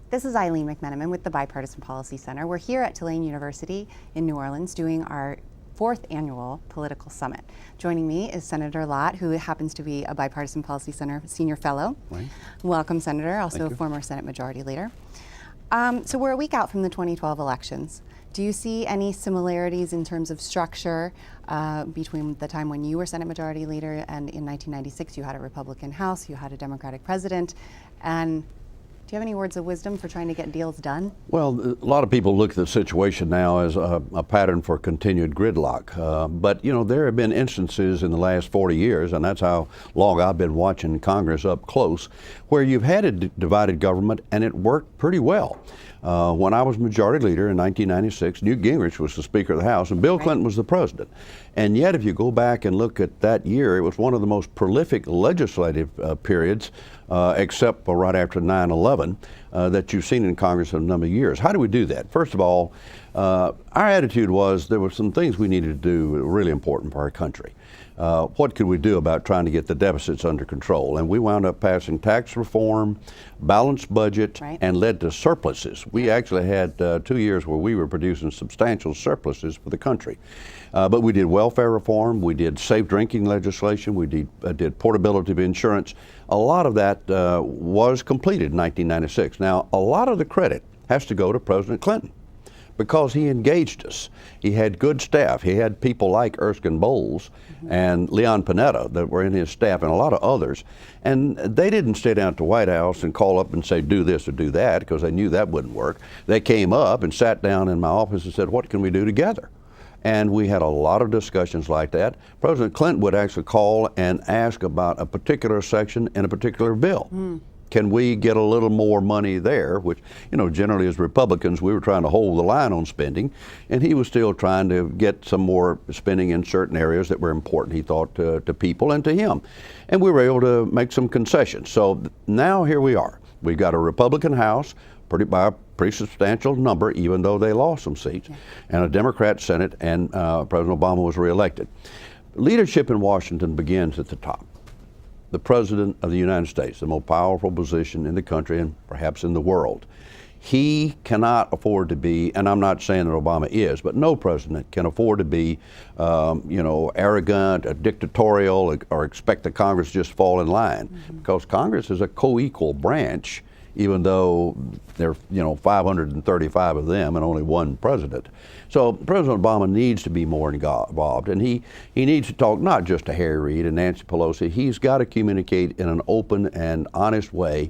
This is Eileen McMenamin with the Bipartisan Policy Center. We're here at Tulane University in New Orleans doing our 4th annual political summit. Joining me is Senator Lott, who happens to be a Bipartisan Policy Center Senior Fellow. Right. Welcome, Senator, also a former Senate Majority Leader. So we're a week out from the 2012 elections. Do you see any similarities in terms of structure between the time when you were Senate Majority Leader and in 1996 you had a Republican House, you had a Democratic President, and do you have any words of wisdom for trying to get deals done? Well, a lot of people look at the situation now as a pattern for continued gridlock. But, you know, there have been instances in the last 40 years, and that's how long I've been watching Congress up close, where you've had a divided government and it worked pretty well. When I was Majority Leader in 1996, Newt Gingrich was the Speaker of the House and Bill Clinton was the President. And yet, if you go back and look at that year, it was one of the most prolific legislative periods, except for right after 9/11, that you've seen in Congress in a number of years. How do we do that? First of all, our attitude was there were some things we needed to do really important for our country. What could we do about trying to get the deficits under control? And we wound up passing tax reform, balanced budget, and led to surpluses. We actually had 2 years where we were producing substantial surpluses for the country. But we did welfare reform, we did safe drinking legislation, we did portability of insurance. A lot of that was completed in 1996. Now, a lot of the credit has to go to President Clinton, because he engaged us. He had good staff. He had people like Erskine Bowles and Leon Panetta that were in his staff and a lot of others. And they didn't stay down at the White House and call up and say, do this or do that, because they knew that wouldn't work. They came up and sat down in my office and said, what can we do together? And we had a lot of discussions like that. President Clinton would actually call and ask about a particular section in a particular bill. Can we get a little more money there? Which, you know, generally as Republicans, we were trying to hold the line on spending, and he was still trying to get some more spending in certain areas that were important, he thought, to people and to him. And we were able to make some concessions. So now here we are. We've got a Republican House by a pretty substantial number, even though they lost some seats, and a Democrat Senate, and President Obama was reelected. Leadership in Washington begins at the top. The President of the United States, the most powerful position in the country and perhaps in the world. He cannot afford to be, and I'm not saying that Obama is, but no president can afford to be, you know, arrogant, dictatorial, or expect the Congress to just fall in line. Because Congress is a co-equal branch, even though there are, you know, 535 of them and only one president. So President Obama needs to be more involved, and he needs to talk not just to Harry Reid and Nancy Pelosi. He's got to communicate in an open and honest way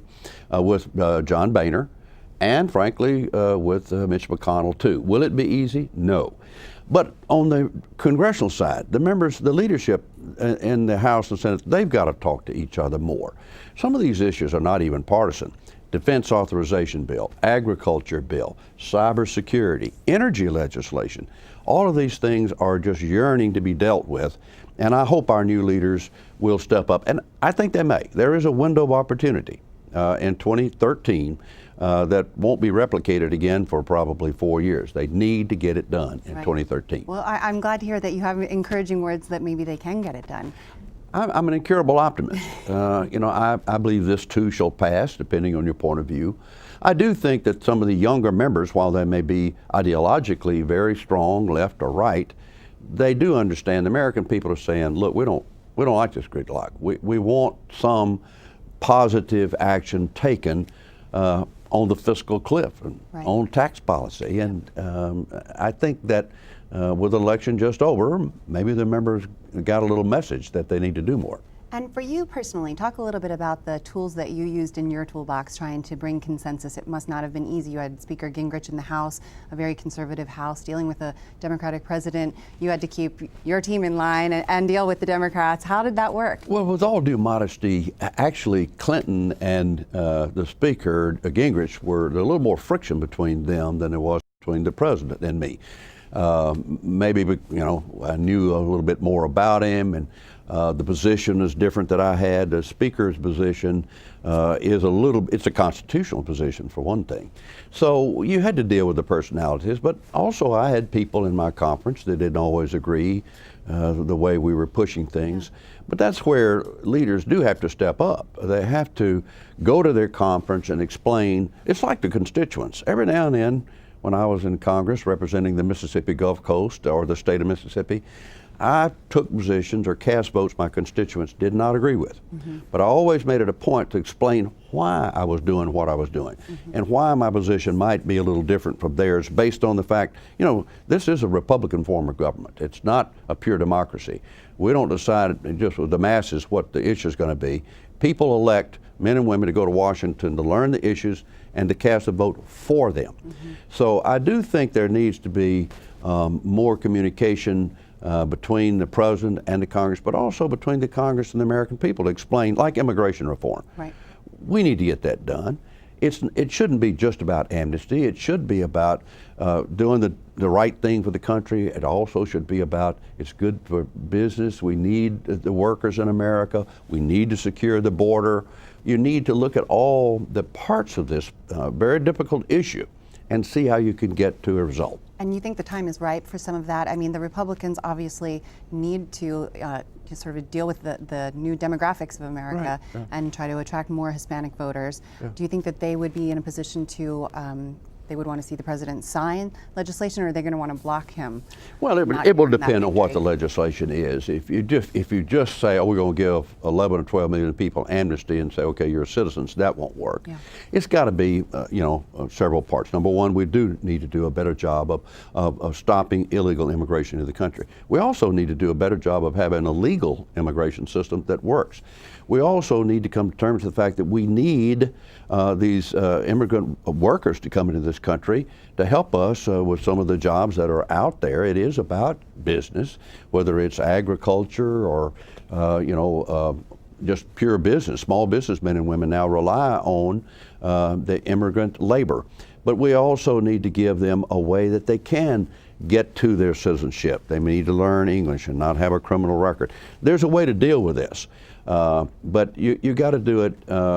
with John Boehner, and frankly with Mitch McConnell too. Will it be easy? No. But on the congressional side, the members, the leadership in the House and Senate, they've got to talk to each other more. Some of these issues are not even partisan. Defense authorization bill, agriculture bill, cybersecurity, energy legislation. All of these things are just yearning to be dealt with, and I hope our new leaders will step up. And I think they may. There is a window of opportunity in 2013 that won't be replicated again for probably 4 years. They need to get it done in 2013. Well, I'm glad to hear that you have encouraging words that maybe they can get it done. I'm an incurable optimist. You know, I believe this too shall pass, depending on your point of view. I do think that some of the younger members, while they may be ideologically very strong, left or right, they do understand. The American people are saying, look, we don't like this gridlock. We want some positive action taken on the fiscal cliff and on tax policy. And I think that with the election just over, maybe the members got a little message that they need to do more. And for you personally, talk a little bit about the tools that you used in your toolbox trying to bring consensus. It must not have been easy. You had Speaker Gingrich in the House, a very conservative House, dealing with a Democratic president. You had to keep your team in line and deal with the Democrats. How did that work? Well, with all due modesty, actually Clinton and the Speaker, Gingrich, were a little more friction between them than there was between the president and me. Maybe, you know, I knew a little bit more about him, and the position is different that I had. The Speaker's position is it's a constitutional position for one thing. So you had to deal with the personalities, but also I had people in my conference that didn't always agree the way we were pushing things. But that's where leaders do have to step up. They have to go to their conference and explain. It's like the constituents. Every now and then, when I was in Congress representing the Mississippi Gulf Coast or the state of Mississippi, I took positions or cast votes my constituents did not agree with. But I always made it a point to explain why I was doing what I was doing and why my position might be a little different from theirs based on the fact, you know, this is a Republican form of government. It's not a pure democracy. We don't decide just with the masses what the issue is going to be. People elect men and women to go to Washington to learn the issues and to cast a vote for them. So I do think there needs to be more communication between the president and the Congress, but also between the Congress and the American people to explain, like immigration reform. Right. We need to get that done. It shouldn't be just about amnesty. It should be about doing the right thing for the country. It also should be about it's good for business. We need the workers in America. We need to secure the border. You need to look at all the parts of this very difficult issue and see how you can get to a result. And you think the time is ripe for some of that? I mean, the Republicans obviously need to sort of deal with the new demographics of America and try to attract more Hispanic voters. Do you think that they would be in a position to, they would want to see the president sign legislation, or are they going to want to block him? Well, it will depend on what the legislation is. If you just say, oh, we're going to give 11 or 12 million people amnesty and say, okay, you're citizens, that won't work. It's got to be, several parts. Number one, we do need to do a better job of stopping illegal immigration into the country. We also need to do a better job of having a legal immigration system that works. We also need to come to terms with the fact that we need these immigrant workers to come into this country to help us with some of the jobs that are out there. It is about business, whether it's agriculture or, just pure business. Small businessmen and women now rely on the immigrant labor. But we also need to give them a way that they can get to their citizenship. They need to learn English and not have a criminal record. There's a way to deal with this. But you got to do it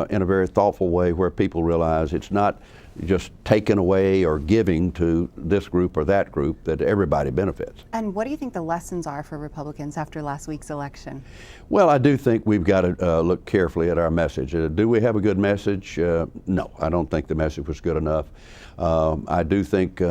in a very thoughtful way where people realize it's not just taking away or giving to this group or that group, that everybody benefits. And what do you think the lessons are for Republicans after last week's election? Well, I do think we've got to look carefully at our message. Do we have a good message? No, I don't think the message was good enough. I do think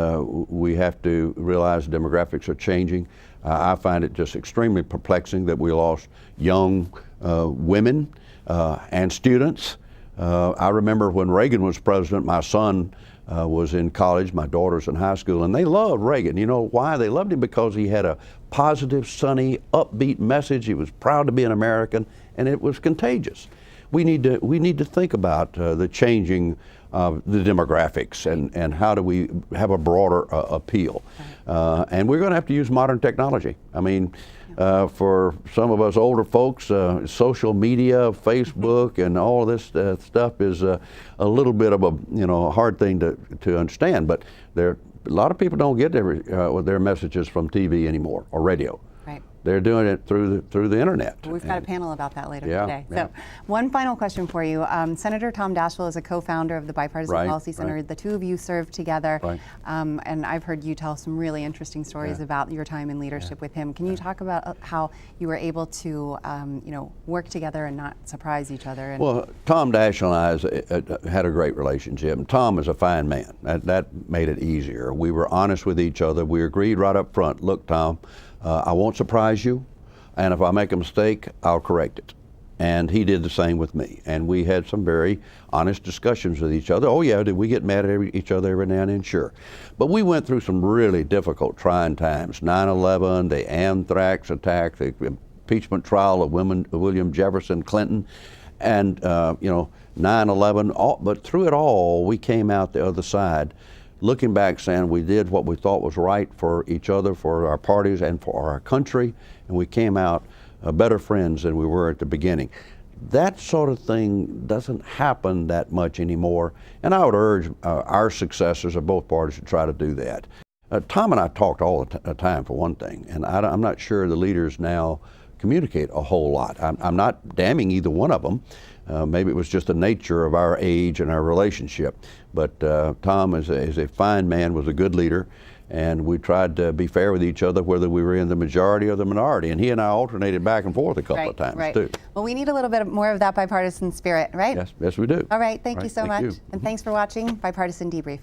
we have to realize demographics are changing. I find it just extremely perplexing that we lost young women and students. I remember when Reagan was president, my son was in college, my daughter's in high school, and they loved Reagan. You know why? They loved him because he had a positive, sunny, upbeat message. He was proud to be an American, and it was contagious. We need to think about the changing of the demographics and how do we have a broader appeal. And we're going to have to use modern technology. I mean, for some of us older folks, social media, Facebook, and all of this stuff is a little bit of a hard thing to understand. But a lot of people don't get their messages from TV anymore or radio. Right. They're doing it through the internet. We've got a panel about that later today. So one final question for you. Senator Tom Daschle is a co-founder of the Bipartisan Policy Center. The two of you served together. And I've heard you tell some really interesting stories about your time in leadership with him. Can you talk about how you were able to work together and not surprise each other? Well, Tom Daschle and I had a great relationship. And Tom is a fine man. That made it easier. We were honest with each other. We agreed right up front, look, Tom, I won't surprise you, and if I make a mistake, I'll correct it. And he did the same with me. And we had some very honest discussions with each other. Oh yeah, did we get mad at each other every now and then? Sure. But we went through some really difficult, trying times. 9/11, the anthrax attack, the impeachment trial of William Jefferson Clinton, and 9/11. But through it all, we came out the other side looking back saying we did what we thought was right for each other, for our parties, and for our country, and we came out better friends than we were at the beginning. That sort of thing doesn't happen that much anymore, and I would urge our successors of both parties to try to do that. Tom and I talked all the time, for one thing, and I'm not sure the leaders now communicate a whole lot. I'm not damning either one of them. Maybe it was just the nature of our age and our relationship. But Tom is a fine man, was a good leader, and we tried to be fair with each other whether we were in the majority or the minority. And he and I alternated back and forth a couple of times too. Well, we need a little bit more of that bipartisan spirit, right? Yes, we do. All right, thank you so much. You. And thanks for watching Bipartisan Debrief.